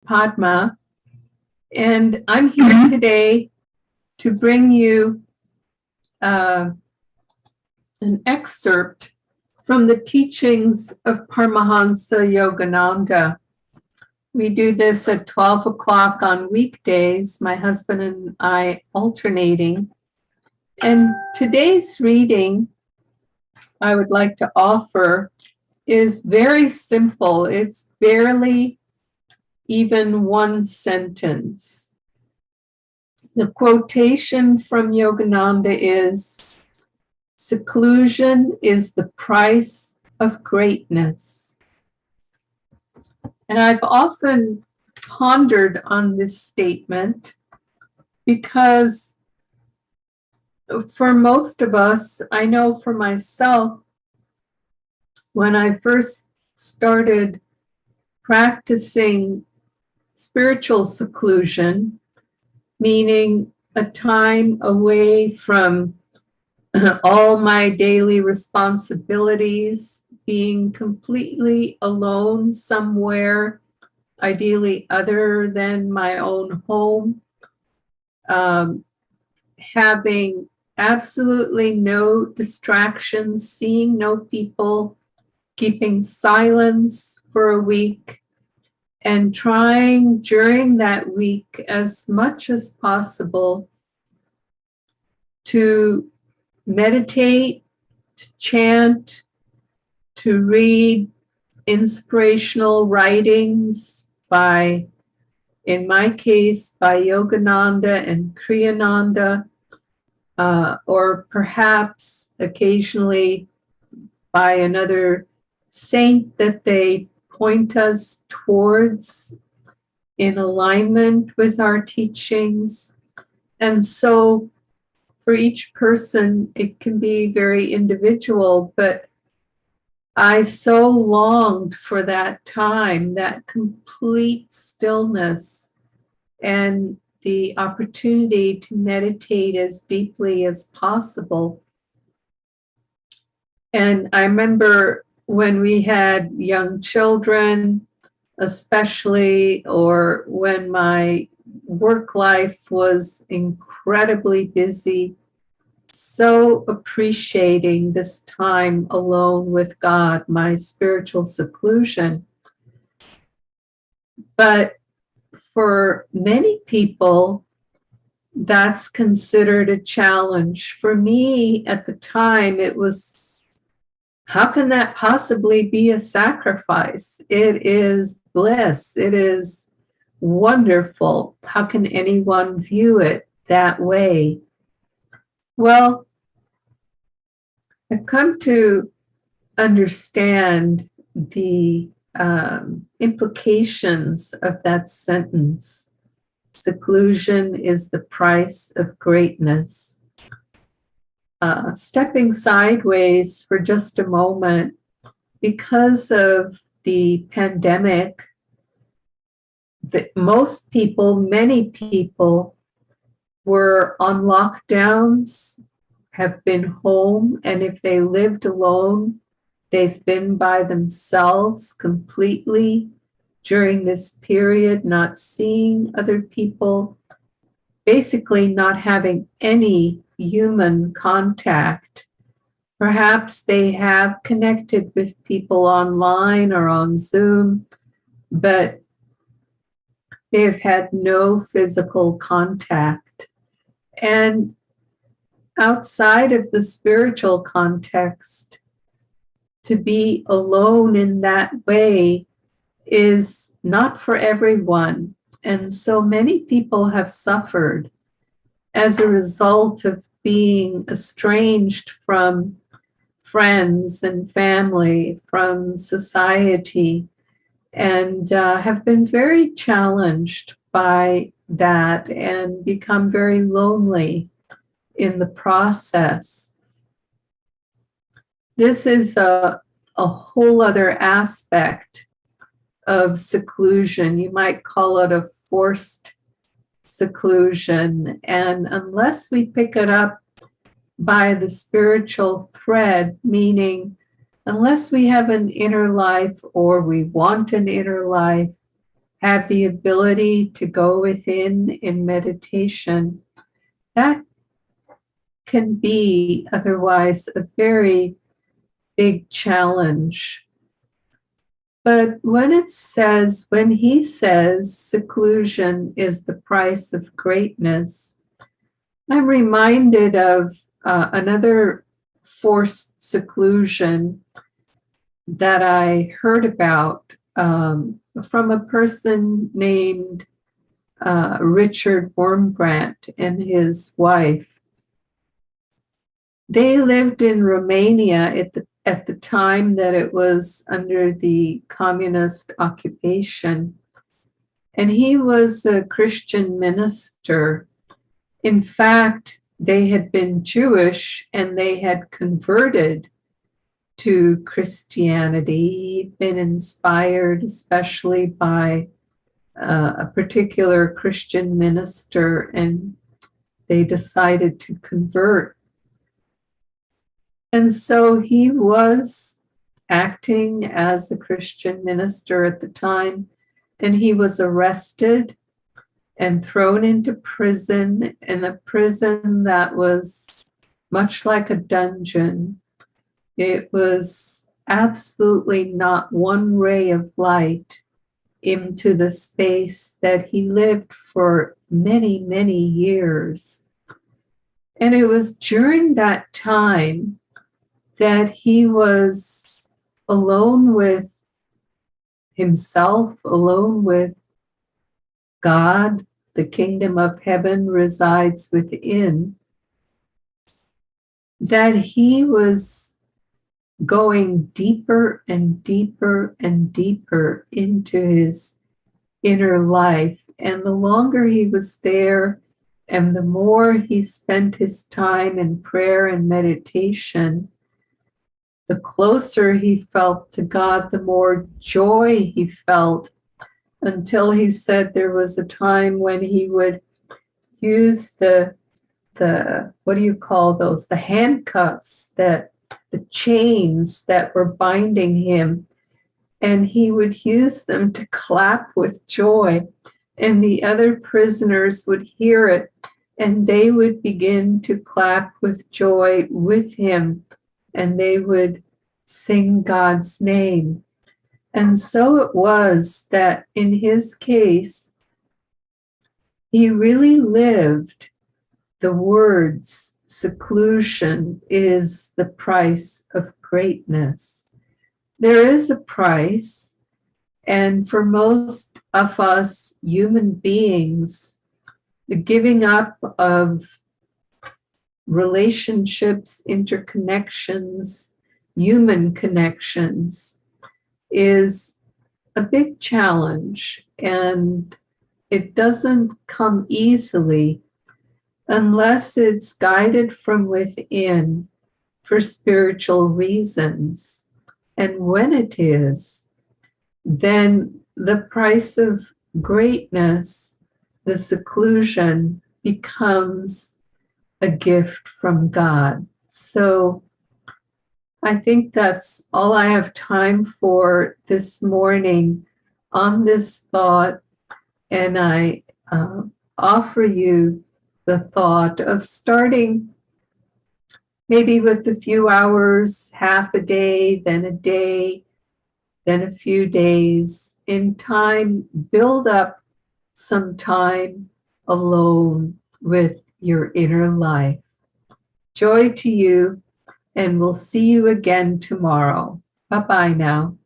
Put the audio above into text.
Padma, and I'm here today to bring you an excerpt from the teachings of Paramhansa Yogananda. We do this at 12 o'clock on weekdays, my husband and I alternating. And today's reading I would like to offer is very simple. It's barely even one sentence. The quotation from Yogananda is, "Seclusion is the price of greatness." And I've often pondered on this statement because for most of us, I know for myself, when I first started practicing spiritual seclusion, meaning a time away from all my daily responsibilities, being completely alone somewhere, ideally other than my own home, having absolutely no distractions, seeing no people, keeping silence for a week, and trying during that week as much as possible to meditate, to chant, to read inspirational writings by, in my case, by Yogananda and Kriyananda, or perhaps occasionally by another saint that they point us towards in alignment with our teachings. And so for each person, it can be very individual, but I so longed for that time, that complete stillness, and the opportunity to meditate as deeply as possible. And I remember when we had young children, especially, or when my work life was incredibly busy, so appreciating this time alone with God, my spiritual seclusion. But for many people, that's considered a challenge. For me, at the time, it was, how can that possibly be a sacrifice? It is bliss. It is wonderful. How can anyone view it that way? Well, I've come to understand the implications of that sentence. Seclusion is the price of greatness. Stepping sideways for just a moment, because of the pandemic, most people, many people, were on lockdowns, have been home, and if they lived alone, they've been by themselves completely during this period, not seeing other people, basically not having any human contact. Perhaps they have connected with people online or on Zoom, but they've had no physical contact. And outside of the spiritual context, to be alone in that way is not for everyone. And so many people have suffered as a result of being estranged from friends and family, from society, and have been very challenged by that and become very lonely in the process. This is a whole other aspect of seclusion. You might call it a forced seclusion. And unless we pick it up by the spiritual thread, meaning unless we have an inner life or we want an inner life, have the ability to go within in meditation, that can be otherwise a very big challenge. But when he says seclusion is the price of greatness, I'm reminded of another forced seclusion that I heard about from a person named Richard Wormbrandt and his wife. They lived in Romania at the time that it was under the communist occupation, and he was a Christian minister. In fact, they had been Jewish and they had converted to Christianity. He'd been inspired especially by a particular Christian minister, and they decided to convert. And so he was acting as a Christian minister at the time, and he was arrested and thrown into prison, in a prison that was much like a dungeon. It was absolutely not one ray of light into the space that he lived for many, many years. And it was during that time that he was alone with himself, alone with God. The kingdom of heaven resides within, that he was going deeper and deeper and deeper into his inner life. And the longer he was there, and the more he spent his time in prayer and meditation, the closer he felt to God, the more joy he felt, until he said there was a time when he would use the what do you call those? The handcuffs, the chains that were binding him, and he would use them to clap with joy. And the other prisoners would hear it, and they would begin to clap with joy with him, and they would sing God's name. And so it was that in his case, he really lived the words, seclusion is the price of greatness. There is a price, and for most of us human beings, the giving up of relationships, interconnections, human connections is a big challenge, and it doesn't come easily unless it's guided from within for spiritual reasons. And when it is, then the price of greatness, the seclusion, becomes a gift from God. So I think that's all I have time for this morning on this thought, and I offer you the thought of starting maybe with a few hours, half a day, then a few days. In time, build up some time alone with your inner life. Joy to you, and we'll see you again tomorrow. Bye-bye now.